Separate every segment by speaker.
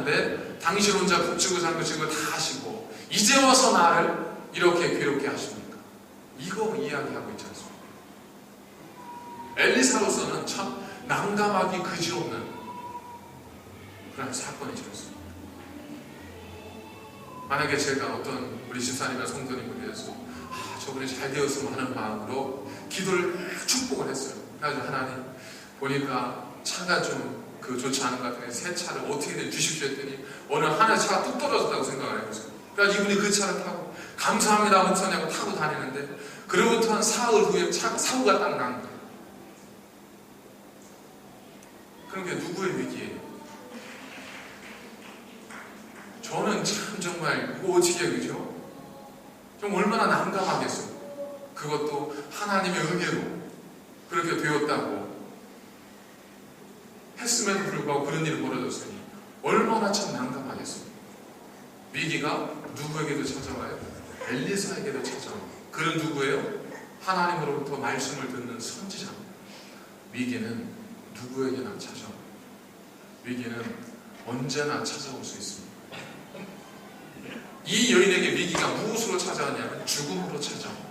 Speaker 1: 하는데 당신 혼자 북치고 장구치고 다 하시고 이제 와서 나를 이렇게 괴롭게 하십니까? 이거 이야기하고 있지 않습니까? 엘리사로서는 참 난감하기 그지없는 그런 사건이 있었습니다. 만약에 제가 어떤 우리 집사님이나 성도님을 위해서 저분이 잘 되었으면 하는 마음으로 기도를 축복을 했어요. 그래가지고 하나님 보니까 차가 좀 좋지 않은 것 같아요. 새 차를 어떻게든 주십시오 했더니 어느 하나 차가 뚝 떨어졌다고 생각을 해보세요. 그래서 이분이 그 차를 타고 감사합니다 목사님하고 타고 다니는데 그로부터 한 사흘 후에 사고가 딱 난 거예요. 그런 게 누구의 위기예요? 저는 참 정말 오지게 그죠? 좀 얼마나 난감하겠어요. 그것도 하나님의 은혜로 그렇게 되었다고 했음에도 불구하고 그런 일이 벌어졌으니 얼마나 참 난감하겠어요. 위기가 누구에게도 찾아와요? 엘리사에게도 찾아와요. 그런 누구예요? 하나님으로부터 말씀을 듣는 선지자입니다. 위기는 누구에게나 찾아와요. 위기는 언제나 찾아올 수 있습니다. 이 여인에게 위기가 무엇으로 찾아왔냐면 죽음으로 찾아옵니다.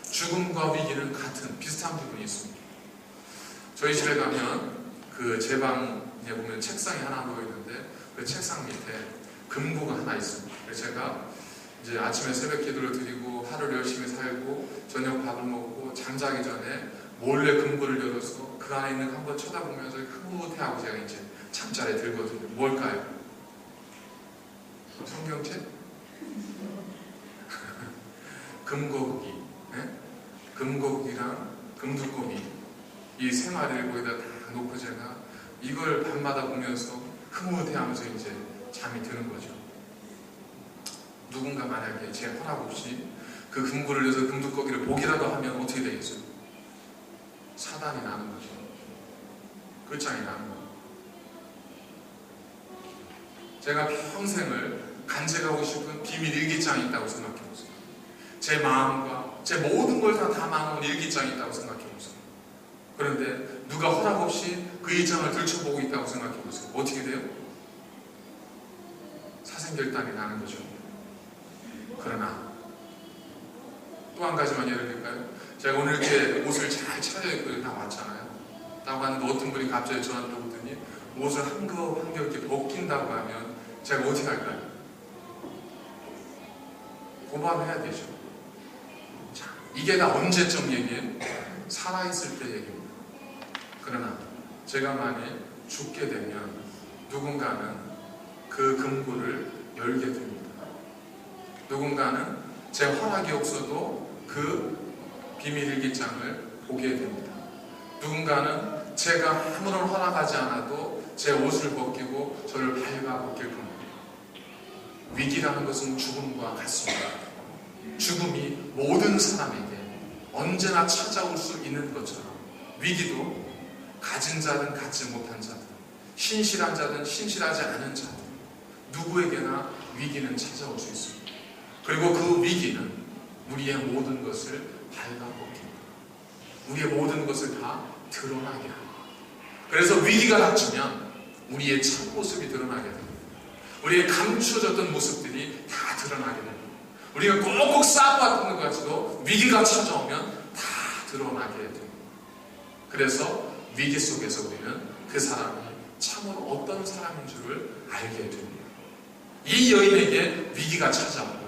Speaker 1: 죽음과 위기는 같은 비슷한 부분이 있습니다. 저희 집에 가면 제 방에 보면 책상이 하나 놓여 있는데 그 책상 밑에 금고가 하나 있습니다. 그래서 제가 이제 아침에 새벽 기도를 드리고 하루를 열심히 살고 저녁 밥을 먹고 잠자기 전에 몰래 금고를 열어서 그 안에 있는 거 한번 쳐다보면서 흐뭇해하고 제가 이제 잠자리에 들거든요. 뭘까요? 성경책? 금고기, 네? 금고기랑 금두꺼비 이 세 마리를 거기다 다 놓고 제가 이걸 밤마다 보면서 흐뭇해하면서 이제 잠이 드는 거죠. 누군가 만약에 제 허락 없이 그 금고를 내서 금두꺼기를 보기라도 하면 어떻게 되겠어요? 사단이 나는 거죠. 끝장이 나는 거죠. 제가 평생을 간직하고 싶은 비밀 일기장이 있다고 생각해보세요. 제 마음과 제 모든 걸 다 담아놓은 일기장이 있다고 생각해보세요. 그런데 누가 허락 없이 그 일장을 들춰보고 있다고 생각해보세요. 어떻게 돼요? 사생결단이 나는 거죠. 그러나 또 한 가지만 예를 들까요? 제가 오늘 이렇게 옷을 잘 차려입고 다 왔잖아요. 딱 왔는데 어떤 분이 갑자기 저한테 오더니 옷을 한 겹 한 겹 이렇게 벗긴다고 하면 제가 어떻게 할까요? 고발해야 되죠. 자, 이게 다 언제적 얘기예요? 살아있을 때 얘기입니다. 그러나 제가 만약 죽게 되면 누군가는 그 금고를 열게 됩니다. 누군가는 제 허락이 없어도 그 비밀일기장을 보게 됩니다. 누군가는 제가 아무런 허락하지 않아도 제 옷을 벗기고 저를 밟아 벗길 겁니다. 위기라는 것은 죽음과 같습니다. 죽음이 모든 사람에게 언제나 찾아올 수 있는 것처럼 위기도 가진 자든 갖지 못한 자든 신실한 자든 신실하지 않은 자든 누구에게나 위기는 찾아올 수 있습니다. 그리고 그 위기는 우리의 모든 것을 밟아먹힙니다. 우리의 모든 것을 다 드러나게 합니다. 그래서 위기가 닥치면 우리의 참모습이 드러나게 됩니다. 우리의 감추어졌던 모습들이 다 드러나게 됩니다. 우리가 꼭꼭 쌓아왔던 것 가지고 위기가 찾아오면 다 드러나게 됩니다. 그래서 위기 속에서 우리는 그 사람이 참으로 어떤 사람인 줄을 알게 됩니다. 이 여인에게 위기가 찾아오고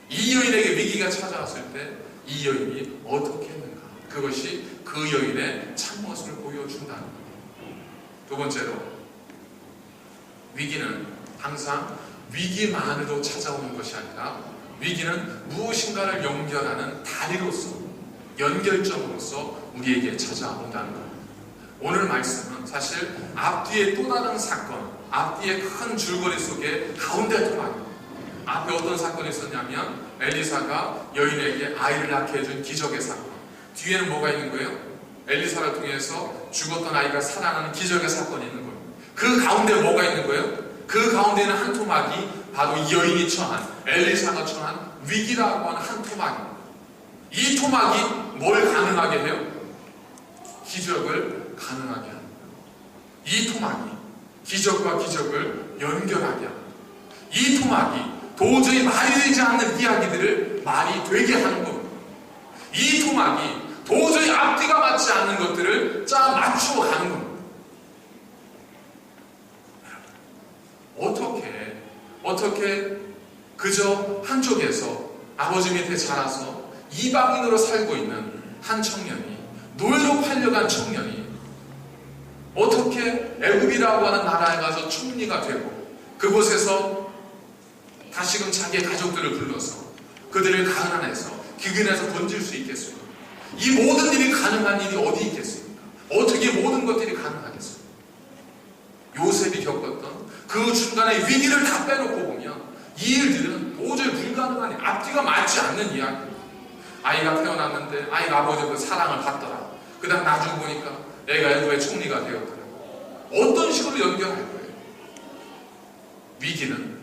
Speaker 1: 이 여인에게 위기가 찾아왔을 때 이 여인이 어떻게 했는가? 그것이 그 여인의 참모습을 보여준다는 겁니다. 두 번째로 위기는 항상 위기만으로 찾아오는 것이 아니라 위기는 무엇인가를 연결하는 다리로서 연결점으로서 우리에게 찾아온다는 겁니다. 오늘 말씀은 사실 앞뒤의 또 다른 사건, 앞뒤의 큰 줄거리 속에 가운데 토막입니다. 앞에 어떤 사건이 있었냐면 엘리사가 여인에게 아이를 낳게 해준 기적의 사건. 뒤에는 뭐가 있는 거예요? 엘리사를 통해서 죽었던 아이가 살아나는 기적의 사건이 있는 거예요. 그 가운데 뭐가 있는 거예요? 그 가운데는 한 토막이 바로 이 여인이 처한, 엘리사가 처한 위기라고 하는 한 토막입니다. 이 토막이 뭘 가능하게 해요? 기적을 가능하게 합니다. 이 토막이 기적과 기적을 연결하게 합니다. 이 토막이 도저히 말이 되지 않는 이야기들을 말이 되게 하는 겁니다. 이 토막이 도저히 앞뒤가 맞지 않는 것들을 짜 맞추어 가는 겁니다. 어떻게 그저 한쪽에서 아버지 밑에 자라서 이방인으로 살고 있는 한 청년이, 노예로 팔려간 청년이 어떻게 애굽이라고 하는 나라에 가서 총리가 되고 그곳에서 다시금 자기의 가족들을 불러서 그들을 가난해서 기근에서 건질 수 있겠습니까? 이 모든 일이 가능한 일이 어디 있겠습니까? 어떻게 모든 것들이 가능하겠습니까? 요셉이 겪었던 그 중간에 위기를 다 빼놓고 보면 이 일들은 도저히 불가능하니 앞뒤가 맞지 않는 이야기입니다. 아이가 태어났는데 아이가 아버지의 그 사랑을 받더라. 그 다음 나중에 보니까 애가 애국의 총리가 되었더라. 어떤 식으로 연결할 거예요? 위기는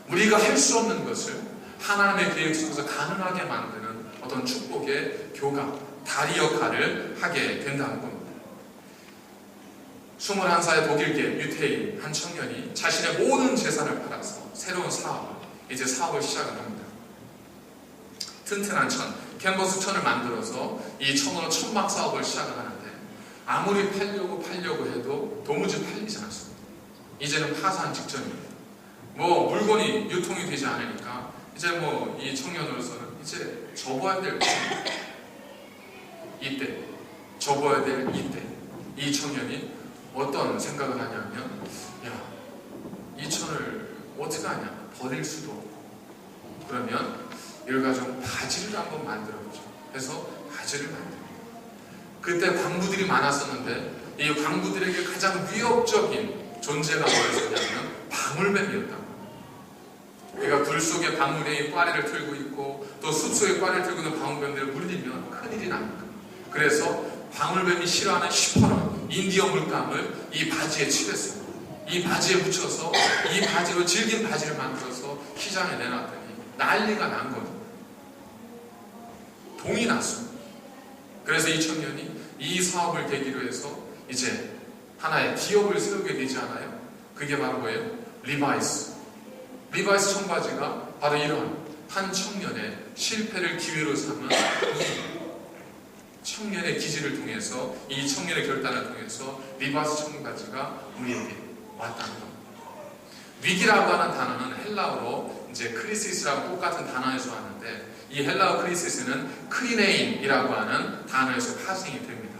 Speaker 1: 우리가 할 수 없는 것을 하나님의 계획 속에서 가능하게 만드는 어떤 축복의 교감, 다리 역할을 하게 된다는 겁니다. 21살의 독일계 유태인 한 청년이 자신의 모든 재산을 팔아서 새로운 사업을 시작을 합니다. 튼튼한 천, 캔버스 천을 만들어서 이 천으로 천막 사업을 시작을 하는데 아무리 팔려고 해도 도무지 팔리지 않습니다. 이제는 파산 직전입니다. 물건이 유통이 되지 않으니까 이제 이 청년으로서는 이제 접어야 될 이때 이 청년이 어떤 생각을 하냐면, 이 천을 어떻게 하냐, 버릴 수도 없고, 그러면 이걸 가지고 바지를 한번 만들어보죠. 해서 바지를 만듭니다. 그때 광부들이 많았었는데 이 광부들에게 가장 위협적인 존재가 뭐였었냐면 방울뱀이었다고. 그러니까 굴 속에 방울뱀이 꽈리를 틀고 있고 또 숲 속에 꽈리를 틀고 있는 방울뱀들을 물리면 큰일이 납니다. 그래서 방울뱀이 싫어하는 시퍼런 인디어 물감을 이 바지에 칠했어요. 이 바지에 묻혀서 이 바지로 질긴 바지를 만들어서 시장에 내놨더니 난리가 난 겁니다. 동이 났습니다. 그래서 이 청년이 이 사업을 계기로 해서 이제 하나의 기업을 세우게 되지 않아요? 그게 바로 뭐예요? 리바이스 청바지가 바로 이런 한 청년의 실패를 기회로 삼은 이 청년의 기지를 통해서, 이 청년의 결단을 통해서 리바이스 청바지가 우리에게 왔다는 겁니다. 위기라고 하는 단어는 헬라어로 이제 크리시스라고 똑같은 단어에서 왔는데, 이 헬라어 크리시스는 크리네인이라고 하는 단어에서 파생이 됩니다.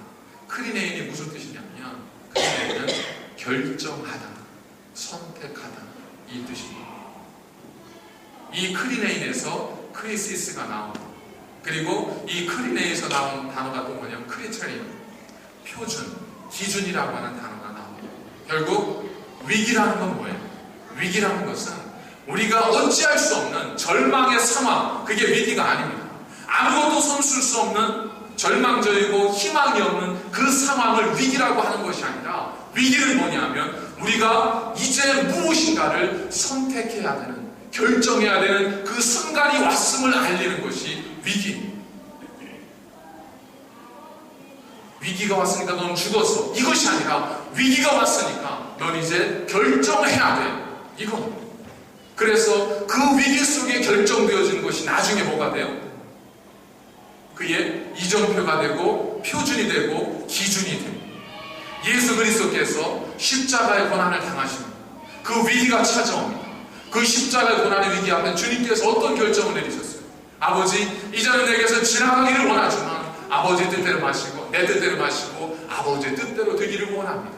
Speaker 1: 크리네인이 무슨 뜻이냐면, 크리네인은 결정하다, 선택하다, 이 뜻입니다. 이 크리네인에서 크리시스가 나옵니다. 그리고 이 크리네인에서 나온 단어가 또 뭐냐면 크리테리언, 표준, 기준이라고 하는 단어가 나옵니다. 결국 위기라는 건 뭐예요? 위기라는 것은 우리가 어찌할 수 없는 절망의 상황, 그게 위기가 아닙니다. 아무것도 손쓸 수 없는 절망적이고 희망이 없는 그 상황을 위기라고 하는 것이 아니라, 위기는 뭐냐면 우리가 이제 무엇인가를 선택해야 되는, 결정해야 되는 그 순간이 왔음을 알리는 것이 위기입니다. 위기가 왔으니까 넌 죽었어, 이것이 아니라 위기가 왔으니까 넌 이제 결정해야 돼, 이겁니다. 그래서 그 위기 속에 결정되어지는 것이 나중에 뭐가 돼요? 그의 이정표가 되고 표준이 되고 기준이 됩니다. 예수 그리스도께서 십자가의 고난을 당하십니다. 그 위기가 찾아옵니다. 그 십자가의 고난의 위기 앞에 주님께서 어떤 결정을 내리셨어요? 아버지, 이제는 내게서 지나가기를 원하지만 아버지의 뜻대로 마시고 내 뜻대로 마시고 아버지의 뜻대로 되기를 원합니다.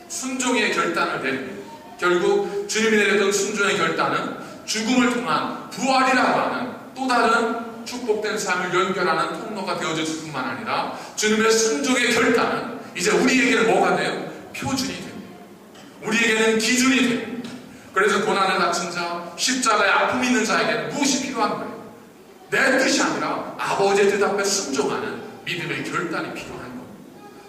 Speaker 1: 순종의 결단을 내립니다. 결국 주님이 내렸던 순종의 결단은 죽음을 통한 부활이라고 하는 또 다른 축복된 삶을 연결하는 통로가 되어질 뿐만 아니라, 주님의 순종의 결단은 이제 우리에게는 뭐가 돼요? 표준이 됩니다. 우리에게는 기준이 됩니다. 그래서 고난을 당친 자, 십자가에 아픔이 있는 자에게는 무엇이 필요한 거예요? 내 뜻이 아니라 아버지의 뜻 앞에 순종하는 믿음의 결단이 필요한 겁니다.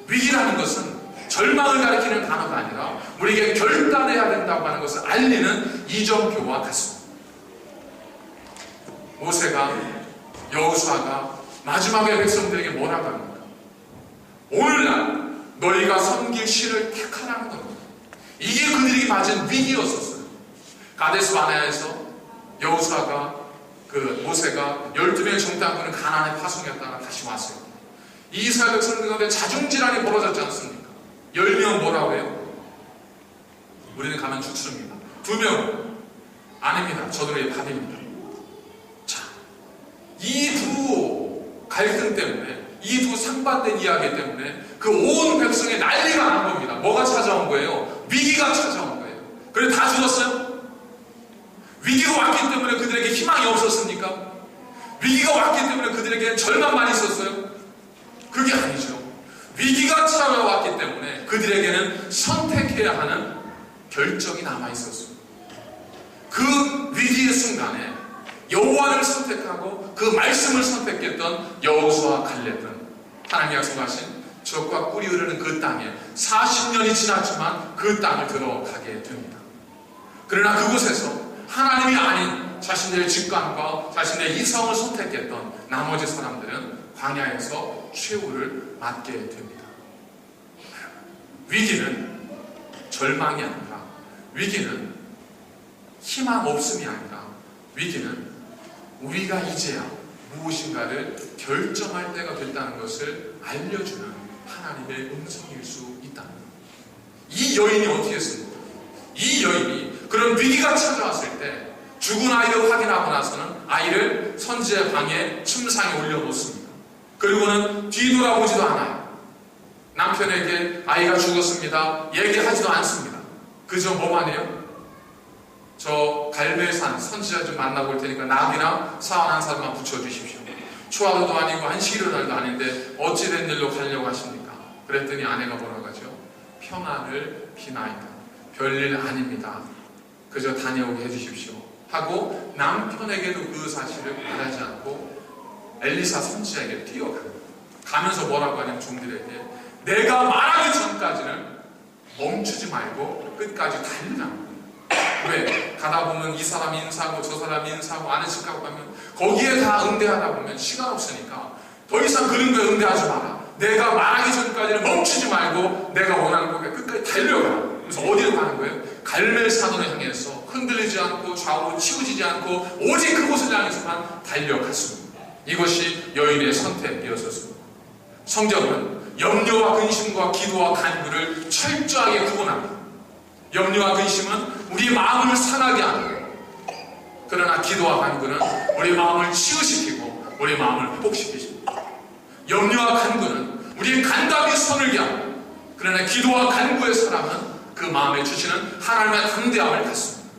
Speaker 1: 위기라는 것은 절망을 가리키는 단어가 아니라 우리에게 결단해야 된다고 하는 것을 알리는 이정표와 같습니다. 모세가, 여호수아가 마지막에 백성들에게 뭐라고 합니까? 오늘날 너희가 섬길 신을 택하라는 겁니다. 이게 그들이 맞은 위기였었어요. 가데스 바네아에서 여호수아가 모세가 12명의 정탐꾼을 가나안에 파송했다가 다시 왔어요. 이 이스라엘 백성들 가운데 자중질환이 벌어졌지 않습니까? 10명 뭐라고 해요? 우리는 가면 죽습니다. 2명 아닙니다. 저들의 밥입니다. 자, 이 두 갈등 때문에, 이 두 상반된 이야기 때문에 그 온 백성의 난리가 난 겁니다. 뭐가 찾아온 거예요? 위기가 찾아온 거예요. 그래 다 죽었어요? 위기가 왔기 때문에 그들에게 희망이 없었습니까? 위기가 왔기 때문에 그들에게 절망만 있었어요? 그게 아니죠. 위기가 찾아왔기 때문에 그들에게는 선택해야 하는 결정이 남아있었어요. 그 위기의 순간에 여호와를 선택하고 그 말씀을 선택했던 여호수아 갈렙은 하나님이 약속하신 젖과 꿀이 흐르는 그 땅에 40년이 지났지만 그 땅을 들어가게 됩니다. 그러나 그곳에서 하나님이 아닌 자신들의 직관과 자신의 이성을 선택했던 나머지 사람들은 광야에서 최후를 맞게 됩니다. 위기는 절망이 아니라, 위기는 희망 없음이 아니라, 위기는 우리가 이제야 무엇인가를 결정할 때가 됐다는 것을 알려주는 하나님의 음성일 수 있다는 것. 이 여인이 어떻게 했습니까? 이 여인이 그런 위기가 찾아왔을 때 죽은 아이를 확인하고 나서는 아이를 선지의 방에 침상에 올려놓습니다. 그리고는 뒤돌아보지도 않아요. 남편에게 아이가 죽었습니다 얘기하지도 않습니다. 그저 뭐만 해요? 저 갈멜산 선지자 좀 만나고 올 테니까 낙이나 사원 한 사람만 붙여주십시오. 초하루도 아니고 안식일의 날도 아닌데 어찌된 일로 가려고 하십니까? 그랬더니 아내가 뭐라고 하죠? 평안을 비나이다. 별일 아닙니다. 그저 다녀오게 해주십시오 하고 남편에게도 그 사실을 말하지 않고 엘리사 선지자에게 뛰어갑니다. 가면서 뭐라고 하냐면 종들에게 내가 말하기 전까지는 멈추지 말고 끝까지 달리라고. 왜? 가다 보면 이 사람 인사하고 저 사람 인사하고 아는 집 가고 가면 거기에 다 응대하다 보면 시간 없으니까 더 이상 그런 거에 응대하지 마라. 내가 말하기 전까지는 멈추지 말고 내가 원하는 곳에 끝까지 달려가. 그래서 어디로 가는 거예요? 갈멜산으로 향해서 흔들리지 않고 좌우로 치우치지 않고 오직 그곳을 향해서만 달려갔습니다. 이것이 여인의 선택이었습니다. 성경은 염려와 근심과 기도와 간구를 철저하게 구분합니다. 염려와 근심은 우리 마음을 상하게 하는 거예요. 그러나 기도와 간구는 우리 마음을 치유시키고 우리 마음을 회복시키십니다. 염려와 간구는 우리의 간담이 서늘게 하고, 그러나 기도와 간구의 사람은 그 마음에 주시는 하나님의 담대함을 갖습니다.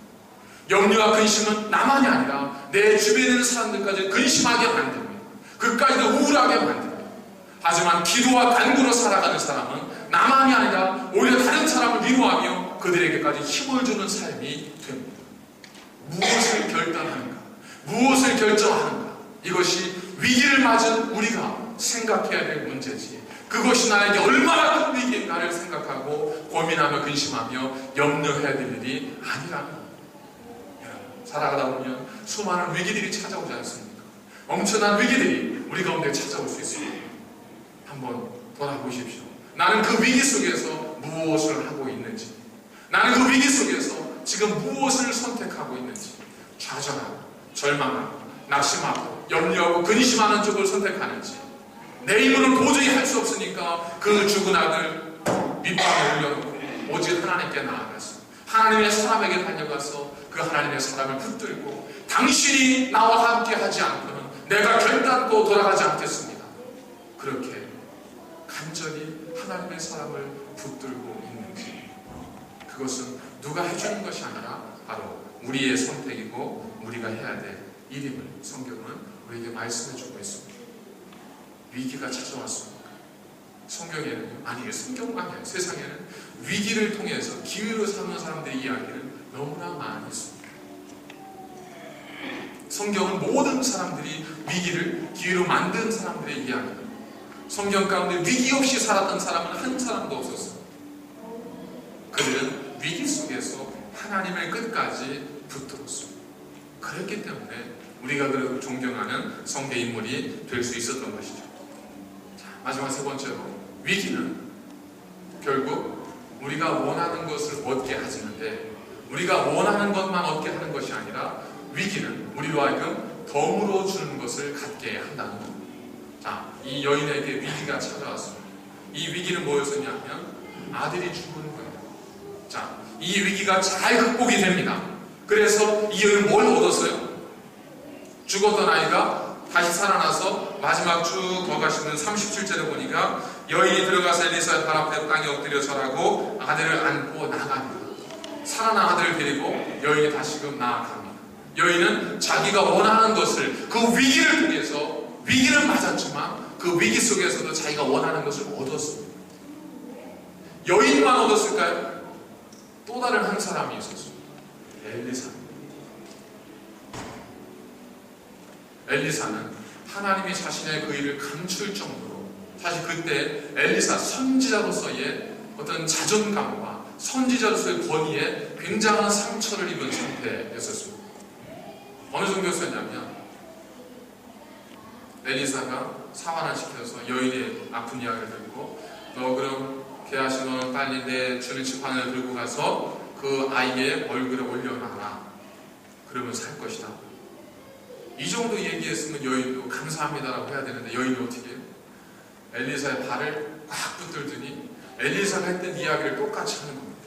Speaker 1: 염려와 근심은 나만이 아니라 내 주변에 있는 사람들까지 근심하게 만듭니다. 그까지도 우울하게 만듭니다. 하지만 기도와 간구로 살아가는 사람은 나만이 아니라 오히려 다른 사람을 위로하며 그들에게까지 힘을 주는 삶이 됩니다. 무엇을 결단하는가? 무엇을 결정하는가? 이것이 위기를 맞은 우리가 생각해야 될 문제지, 그것이 나에게 얼마나 큰 위기인가를 생각하고 고민하며 근심하며 염려해야 될 일이 아니라는 겁니다. 살아가다 보면 수많은 위기들이 찾아오지 않습니까? 엄청난 위기들이 우리 가운데 찾아올 수 있습니다. 한번 돌아보십시오. 나는 그 위기 속에서 무엇을 하고 있는지, 나는 그 위기 속에서 지금 무엇을 선택하고 있는지, 좌절하고 절망하고 낙심하고 염려하고 근심하는 쪽을 선택하는지, 내 힘으로는 도저히 할 수 없으니까 그 죽은 아들 밑방에 올려놓고 오직 하나님께 나아가서 하나님의 사람에게 달려가서 그 하나님의 사람을 붙들고 당신이 나와 함께 하지 않고는 내가 결단코 돌아가지 않겠습니다. 그렇게 간절히 하나님의 사람을 붙들고 있는지, 그것은 누가 해주는 것이 아니라 바로 우리의 선택이고 우리가 해야 될 일임을 성경은 우리에게 말씀해주고 있습니다. 위기가 찾아왔습니다. 성경에는, 아니 성경만 아니에요. 세상에는 위기를 통해서 기회로 삼는 사람들의 이야기는 너무나 많이 있습니다. 성경은 모든 사람들이 위기를 기회로 만든 사람들의 이야기입니다. 성경 가운데 위기 없이 살았던 사람은 한 사람도 없었어요. 그들은 위기 속에서 하나님을 끝까지 붙들었습니다. 그렇기 때문에 우리가 그래도 존경하는 성경 인물이 될 수 있었던 것이죠. 자, 마지막 세 번째로, 위기는 결국 우리가 원하는 것을 얻게 하지는데 우리가 원하는 것만 얻게 하는 것이 아니라 위기는 우리로 하여금 덤으로 주는 것을 갖게 한다는 겁니다. 자, 이 여인에게 위기가 찾아왔습니다. 이 위기는 뭐였었냐면 아들이 죽은 거예요. 자, 이 위기가 잘 극복이 됩니다. 그래서 이 여인은 뭘 얻었어요? 죽었던 아이가 다시 살아나서 마지막 쭉 더 가시는 37절에 보니까 여인이 들어가서 엘리사의 발 앞에 땅에 엎드려 절하고 아들을 안고 나갑니다. 살아난 아들을 데리고 여인이 다시금 나아갑니다. 여인은 자기가 원하는 것을 그 위기를 통해서 위기를 맞았지만 그 위기 속에서도 자기가 원하는 것을 얻었습니다. 여인만 얻었을까요? 또 다른 한 사람이 있었습니다. 엘리사는 하나님이 자신의 그 일을 감출 정도로 사실 그때 엘리사 선지자로서의 어떤 자존감과 선지자로서의 권위에 굉장한 상처를 입은 상태였었습니다. 어느 정도였었냐면 엘리사가 사환을 시켜서 여인의 아픈 이야기를 듣고 너 그럼 게하시 너는 빨리 내 주는 지팡이를 들고 가서 그 아이의 얼굴에 올려놔라. 그러면 살 것이다. 이 정도 얘기했으면 여인도 감사합니다라고 해야 되는데 여인이 어떻게 해요? 엘리사의 발을 꽉 붙들더니 엘리사가 했던 이야기를 똑같이 하는 겁니다.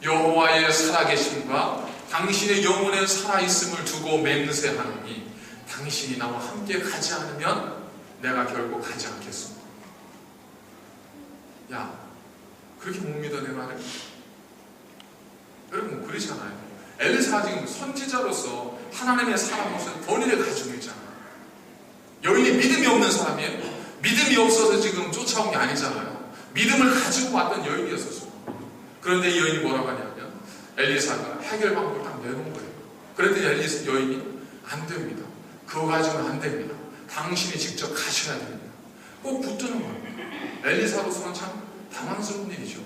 Speaker 1: 여호와의 살아계심과 당신의 영혼의 살아있음을 두고 맹세하노니 당신이 나와 함께 가지 않으면 내가 결코 가지 않겠습니다. 야, 그렇게 못 믿어 내 말을? 여러분 그러잖아요. 엘리사가 지금 선지자로서 하나님의 사람으로서 권위를 가지고 있잖아요. 여인이 믿음이 없는 사람이에요. 믿음이 없어서 지금 쫓아온 게 아니잖아요. 믿음을 가지고 왔던 여인이었었어요. 그런데 이 여인이 뭐라고 하냐면 엘리사가 해결 방법을 딱 내놓은 거예요. 그랬더니 여인이 안 됩니다. 그거 가지고는 안 됩니다. 당신이 직접 가셔야 됩니다. 꼭 붙드는 거예요. 엘리사로서는 참 당황스러운 일이죠.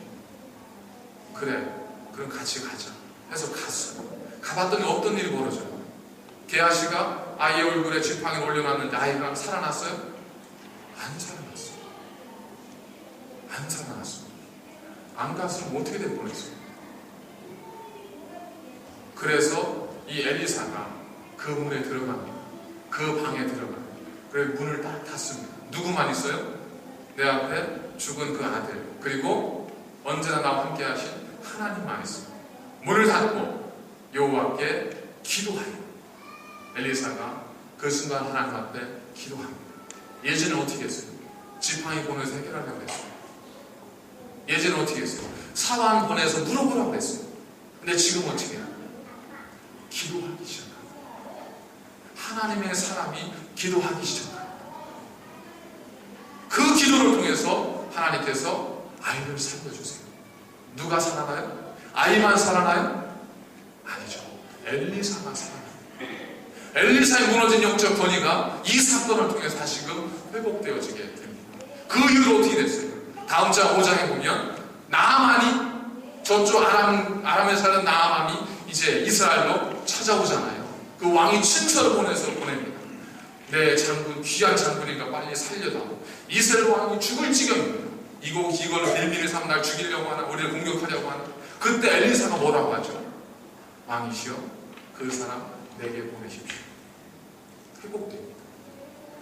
Speaker 1: 그래, 그럼 같이 가자 해서 갔어요. 가봤더니 어떤 일이 벌어져요? 게하시가 아이의 얼굴에 지팡이를 올려놨는데 아이가 살아났어요? 안 살아났어요. 안 살아났어요. 안 갔으면 어떻게 될 뻔했어요? 그래서 이 엘리사가 그 문에 들어갑니다. 그 방에 들어갑니다. 그래서 문을 딱 닫습니다. 누구만 있어요? 내 앞에 죽은 그 아들 그리고 언제나 나와 함께 하신 하나님만 있습니다. 문을 닫고 여호와께 기도하여 엘리사가 그 순간 하나님 앞에 기도합니다. 예전에 어떻게 했어요? 지팡이 보내서 해결하려고 했어요. 예전에 어떻게 했어요? 사환 보내서 물어보라고 했어요. 근데 지금 어떻게 해요? 기도하기 시작합니다. 하나님의 사람이 기도하기 시작합니다. 그 기도를 통해서 하나님께서 아이를 살려주세요. 누가 살아나요? 아이만 살아나요? 아니죠. 엘리사가 살아나요. 엘리사의 무너진 영적 권위가 이 사건을 통해서 다시금 회복되어지게 됩니다. 그 이후로 어떻게 됐어요? 다음 장 5장에 보면 나아만이 저쪽 아람에 사는 나아만이 이제 이스라엘로 찾아오잖아요. 그 왕이 친서를 보냅니다. 내 장군, 귀한 장군이니까 빨리 살려다오. 이스라엘 왕이 죽을 지경입니다. 이걸로 빌미를 삼아 날 죽이려고 하나, 우리를 공격하려고 하나. 그때 엘리사가 뭐라고 하죠? 왕이시여, 그 사람 내게 보내십시오. 회복됩니다.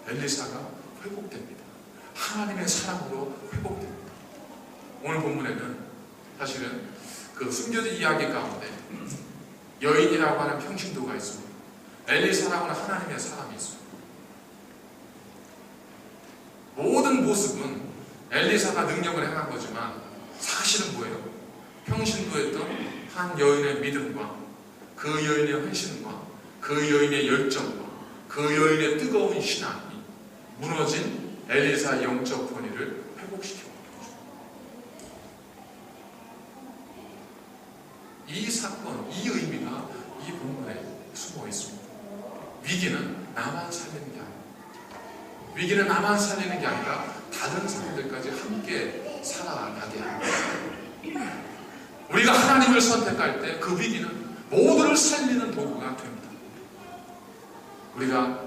Speaker 1: 엘리사가 회복됩니다. 하나님의 사랑으로 회복됩니다. 오늘 본문에는 사실은 그 숨겨진 이야기 가운데 여인이라고 하는 평신도가 있습니다. 엘리사라고 하는 하나님의 사람이 있습니다. 모든 모습은 엘리사가 능력을 행한 거지만 사실은 뭐예요? 평신도였던 한 여인의 믿음과 그 여인의 헌신과 그 여인의 열정과 그 여인의 뜨거운 신앙이 무너진 엘리사의 영적 권위를 회복시켰습니다. 이 사건, 이 의미가 이 본문에 숨어 있습니다. 위기는 나만 살리는 게 아니라 위기는 나만 살리는 게 아니라 다른 사람들까지 함께 살아가게 합니다. 우리가 하나님을 선택할 때 그 위기는 모두를 살리는 도구가 됩니다. 우리가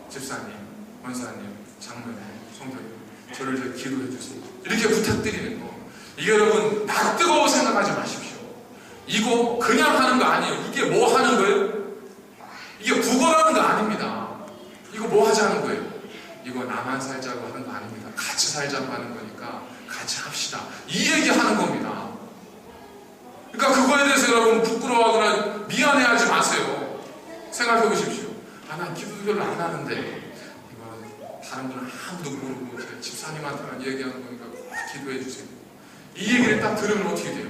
Speaker 1: 집사님, 원사님, 장로님, 성도님 저를 기도해 주세요. 이렇게 부탁드리는 거 이게 여러분 나 뜨거워 생각하지 마십시오. 이거 그냥 하는 거 아니에요. 이게 뭐 하는 거예요? 이게 구걸하는 거 아닙니다. 이거 뭐 하자는 거예요? 이거 나만 살자고 하는 거 아닙니다. 같이 살자고 하는 거니까 같이 합시다. 이 얘기 하는 겁니다. 그러니까 그거에 대해서 여러분 부끄러워하거나 미안해하지 마세요. 생각해 보십시오. 난 기도도 별로 안 하는데 이거 다른 분은 아무도 모르고 제가 집사님한테만 얘기하는 거니까 꼭 기도해 주세요. 이 얘기를 딱 들으면 어떻게 돼요?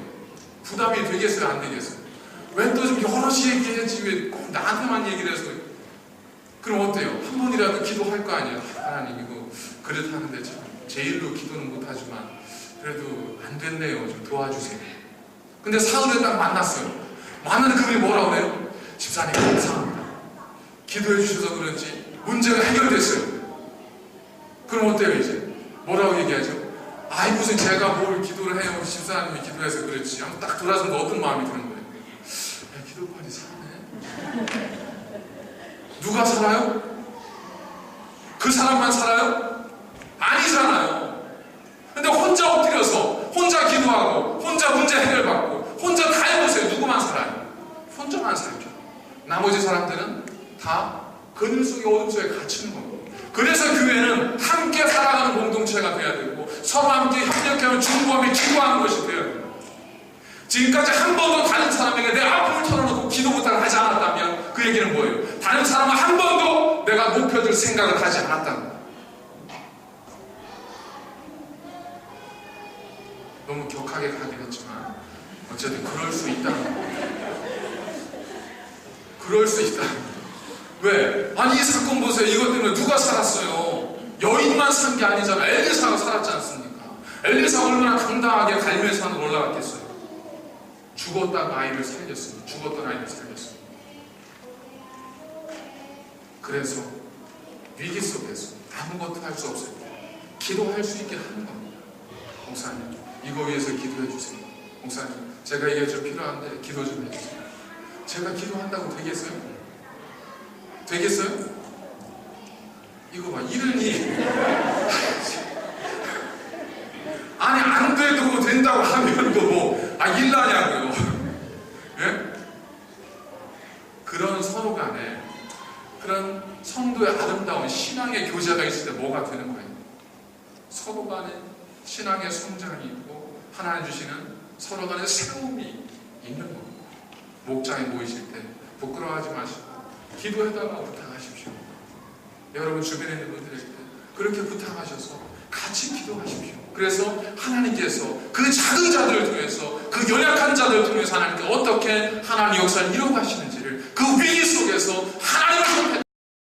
Speaker 1: 부담이 되겠어요? 안 되겠어요? 왜 또 좀 여럿이 얘기해야지 왜 꼭 나한테만 얘기를 해서 그럼 어때요? 한 번이라도 기도할 거 아니에요? 하나님 이거 그렇다는데 참 제 일로 기도는 못하지만 그래도 안 됐네요. 좀 도와주세요. 근데 사흘에 딱 만났어요. 만나는 그분이 뭐라고 해요? 집사님 감사합니다. 기도해 주셔서 그런지 문제가 해결됐어요. 그럼 어때요 이제? 뭐라고 얘기하죠? 아이 무슨 제가 뭘 기도를 해요. 집사님이 기도해서 그렇지. 한번 딱 돌아서면 어떤 마음이 드는 거예요? 야, 기도빨이 사네. 누가 살아요? 그 사람만 살아요? 아니잖아요. 근데 혼자 엎드려서 혼자 기도하고 혼자 문제 해결받고 혼자 다 해보세요. 누구만 살아요? 혼자만 살죠. 나머지 사람들은 다 그늘 속에 어둠 속에 갇히는 겁니다. 그래서 교회는 함께 살아가는 공동체가 돼야 되고 서로 함께 협력하며 중보하며 기도하는 것이 돼야 돼요. 지금까지 한 번도 다른 사람에게 내 아픔을 털어놓고 기도 부탁을 하지 않았다면 그 얘기는 뭐예요? 다른 사람은 한 번도 내가 높여줄 생각을 하지 않았다는 거예요. 너무 격하게 가긴 했지만 어쨌든 그럴 수 있다는 거예요. 그럴 수 있다는 거예요. 왜? 아니 이 사건 보세요. 이것 때문에 누가 살았어요? 여인만 산 게 아니잖아요. 엘리사가 살았지 않습니까? 엘리사가 얼마나 당당하게 갈멜산으로 올라갔겠어요. 죽었던 아이를 살렸습니다. 그래서 위기 속에서 아무것도 할 수 없어요. 기도할 수 있게 하는 겁니다. 목사님 이거 위해서 기도해 주세요. 목사님 제가 이게 좀 필요한데 기도 좀 해주세요. 제가 기도한다고 되겠어요? 되겠어요? 이거 봐 이러니 아니 안 돼도 된다고 하면 뭐 일나냐고요. 예? 그런 서로 간에 그런 성도의 아름다운 신앙의 교제가 있을 때 뭐가 되는 거예요? 서로 간에 신앙의 성장이 있고 하나님 주시는 서로 간의 새로움이 있는 겁니다. 목장에 모이실 때 부끄러워하지 마시고 기도해달라고 부탁하십시오. 여러분 주변에 있는 분들에게 그렇게 부탁하셔서 같이 기도하십시오. 그래서 하나님께서 그 작은 자들을 통해서 그 연약한 자들을 통해서 하나님께 어떻게 하나님 역사를 이루어가시는지를 그 위기 속에서 하나님